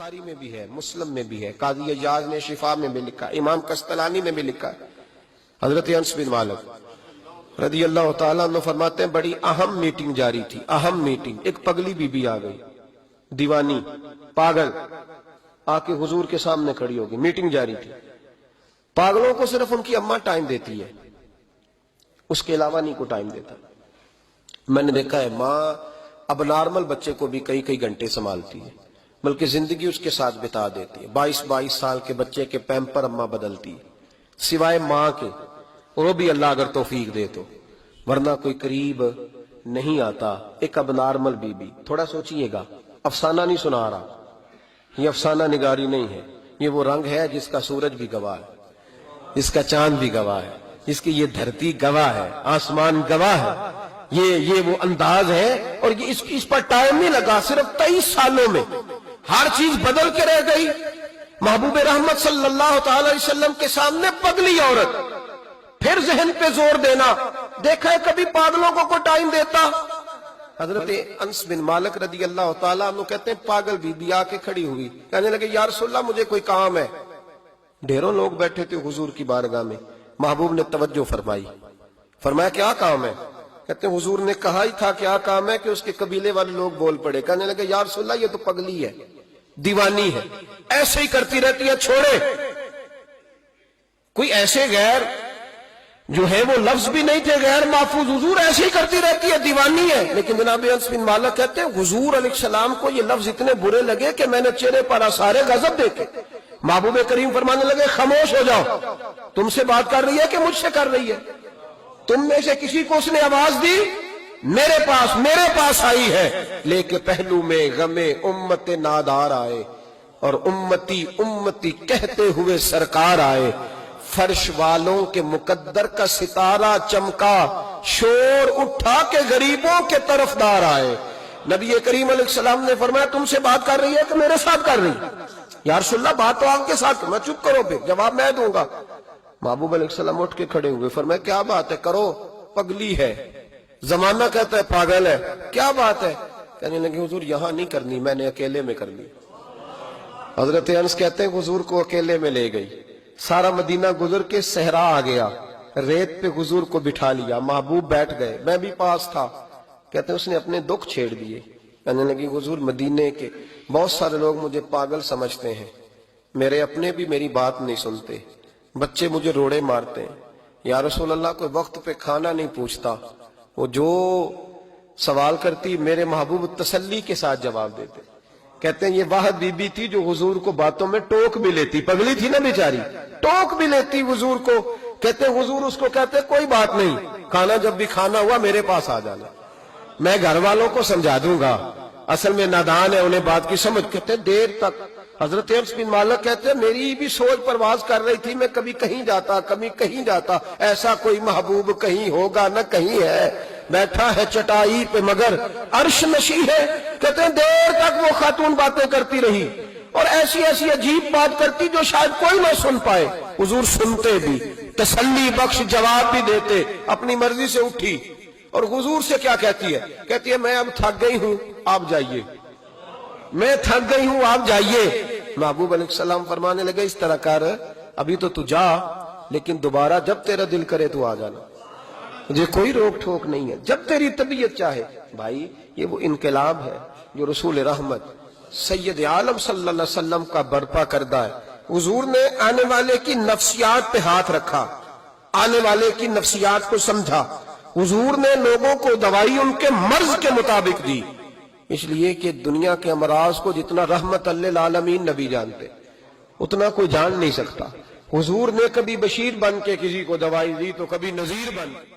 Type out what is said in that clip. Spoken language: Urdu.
بخاری میں بھی ہے، مسلم میں بھی ہے، قاضی اجاز نے شفا میں بھی لکھا، امام قسطلانی نے بھی لکھا ہے۔ حضرت انس بن مالک رضی اللہ تعالیٰ عنہ فرماتے ہیں بڑی اہم میٹنگ جاری تھی، اہم میٹنگ۔ ایک پگلی بی بی آ گئی، دیوانی، پاگل، آ کے حضور کے سامنے کھڑی ہوگی، میٹنگ جاری تھی۔ پاگلوں کو صرف ان کی اماں ٹائم دیتی ہے، اس کے علاوہ نہیں کو ٹائم دیتا۔ میں نے دیکھا ہے ماں اب نارمل بچے کو بھی کئی کئی گھنٹے سنبھالتی ہے، بلکہ زندگی اس کے ساتھ بتا دیتی ہے۔ 22 سال کے بچے کے پیمپر اماں بدلتی ہے، سوائے ماں کے، وہ بھی اللہ اگر توفیق دے تو، ورنہ کوئی قریب نہیں آتا۔ ایک اب نارمل بی بی، تھوڑا سوچئے گا، افسانہ نہیں سنا رہا، یہ افسانہ نگاری نہیں ہے، یہ وہ رنگ ہے جس کا سورج بھی گواہ ہے، جس کا چاند بھی گواہ ہے، جس کی یہ دھرتی گواہ ہے، آسمان گواہ ہے۔ یہ وہ انداز ہے، اور یہ اس پر ٹائم نہیں لگا، صرف 23 سالوں میں ہر چیز بدل کے رہ گئی۔ محبوب رحمت صلی اللہ تعالی علیہ وسلم کے سامنے پگلی عورت، پھر ذہن پہ زور دینا۔ دیکھا ہے کبھی پاگلوں کو کوئی ٹائم دیتا؟ حضرت انس بن مالک رضی اللہ تعالیٰ عنہ کہتے ہیں پاگل بی بی آ کے کھڑی ہوئی، کہنے لگے یا رسول اللہ مجھے کوئی کام ہے۔ ڈھیروں لوگ بیٹھے تھے حضور کی بارگاہ میں، محبوب نے توجہ فرمائی، فرمایا کیا کام ہے؟ کہتے ہیں حضور نے کہا ہی تھا کیا کام ہے کہ اس کے قبیلے والے لوگ بول پڑے، کہنے لگے یا رسول اللہ یہ تو پگلی ہے، دیوانی ہے، ایسے ہی کرتی رہتی ہے، چھوڑے۔ کوئی ایسے غیر جو ہے وہ لفظ بھی نہیں تھے غیر محفوظ، حضور ایسے ہی کرتی رہتی ہے، دیوانی ہے۔ لیکن جناب انس بن مالک کہتے ہیں حضور علیہ السلام کو یہ لفظ اتنے برے لگے کہ میں نے چہرے پر آثار غضب دیکھے۔ محبوب کریم فرمانے لگے خاموش ہو جاؤ، تم سے بات کر رہی ہے کہ مجھ سے کر رہی ہے؟ تم میں سے کسی کو اس نے آواز دی؟ میرے پاس آئی ہے، لے کے پہلو میں غم امت نادار آئے، اور امتی امتی کہتے ہوئے سرکار آئے۔ فرش والوں کے مقدر کا ستارہ چمکا، شور اٹھا کے غریبوں کے طرفدار آئے۔ نبی کریم علیہ السلام نے فرمایا تم سے بات کر رہی ہے کہ میرے ساتھ کر رہی ہے؟ یا رسول اللہ بات تو آپ کے ساتھ، میں چپ کرو، پھر جواب میں دوں گا۔ محبوب علیہ السلام اٹھ کے کھڑے ہوئے، فرمایا کیا بات ہے، کرو، پگلی ہے، زمانہ کہتا ہے پاگل ہے، کیا بات ہے؟ کہنے لگے حضور یہاں نہیں کرنی، میں نے اکیلے میں کرنی۔ حضرت انس کہتے ہیں حضور کو اکیلے میں لے گئی، سارا مدینہ گزر کے صحرا آ گیا، ریت پہ حضور کو بٹھا لیا، محبوب بیٹھ گئے، میں بھی پاس تھا۔ کہتے ہیں اس نے اپنے دکھ چھیڑ دیے، کہنے لگی حضور مدینے کے بہت سارے لوگ مجھے پاگل سمجھتے ہیں، میرے اپنے بھی میری بات نہیں سنتے، بچے مجھے روڑے مارتے ہیں، یا رسول اللہ کوئی وقت پہ کھانا نہیں پوچھتا، وہ جو سوال کرتی میرے محبوب تسلی کے ساتھ جواب دیتے۔ کہتے ہیں یہ واحد بی بی تھی جو حضور کو باتوں میں ٹوک بھی لیتی، پگلی تھی نا بیچاری، ٹوک بھی لیتی حضور کو۔ کہتے ہیں حضور اس کو کہتے کوئی بات نہیں، کھانا جب بھی کھانا ہوا میرے پاس آ جانا، میں گھر والوں کو سمجھا دوں گا، اصل میں نادان ہے انہیں بات کی سمجھ۔ کہتے ہیں دیر تک حضرت انس بن مالک کہتے ہیں میری بھی سوچ پرواز کر رہی تھی، میں کبھی کہیں جاتا کبھی کہیں جاتا، ایسا کوئی محبوب کہیں ہوگا نہ کہیں ہے، بیٹھا ہے چٹائی پہ مگر عرش نشی ہے۔ کہتے ہیں دیر تک وہ خاتون باتیں کرتی رہی، اور ایسی ایسی عجیب بات کرتی جو شاید کوئی نہ سن پائے، حضور سنتے بھی، تسلی بخش جواب بھی دیتے، اپنی مرضی سے اٹھی، اور حضور سے کیا کہتی ہے؟ کہتی ہے میں اب تھک گئی ہوں، آپ جائیے، میں تھک گئی ہوں، آپ جائیے۔ محبوب علیہ السلام فرمانے لگے اس طرح کر، ابھی تو جا، لیکن دوبارہ جب تیرا دل کرے تو آ جانا، مجھے کوئی روک ٹھوک نہیں ہے، جب تیری طبیعت چاہے۔ بھائی یہ وہ انقلاب ہے جو رسول رحمت سید عالم صلی اللہ علیہ وسلم کا برپا کردہ ہے۔ حضور نے آنے والے کی نفسیات پہ ہاتھ رکھا، آنے والے کی نفسیات کو سمجھا، حضور نے لوگوں کو دوائی ان کے مرض کے مطابق دی، اس لیے کہ دنیا کے امراض کو جتنا رحمت للعالمین نبی جانتے اتنا کوئی جان نہیں سکتا۔ حضور نے کبھی بشیر بن کے کسی کو دوائی دی تو کبھی نذیر بن کے۔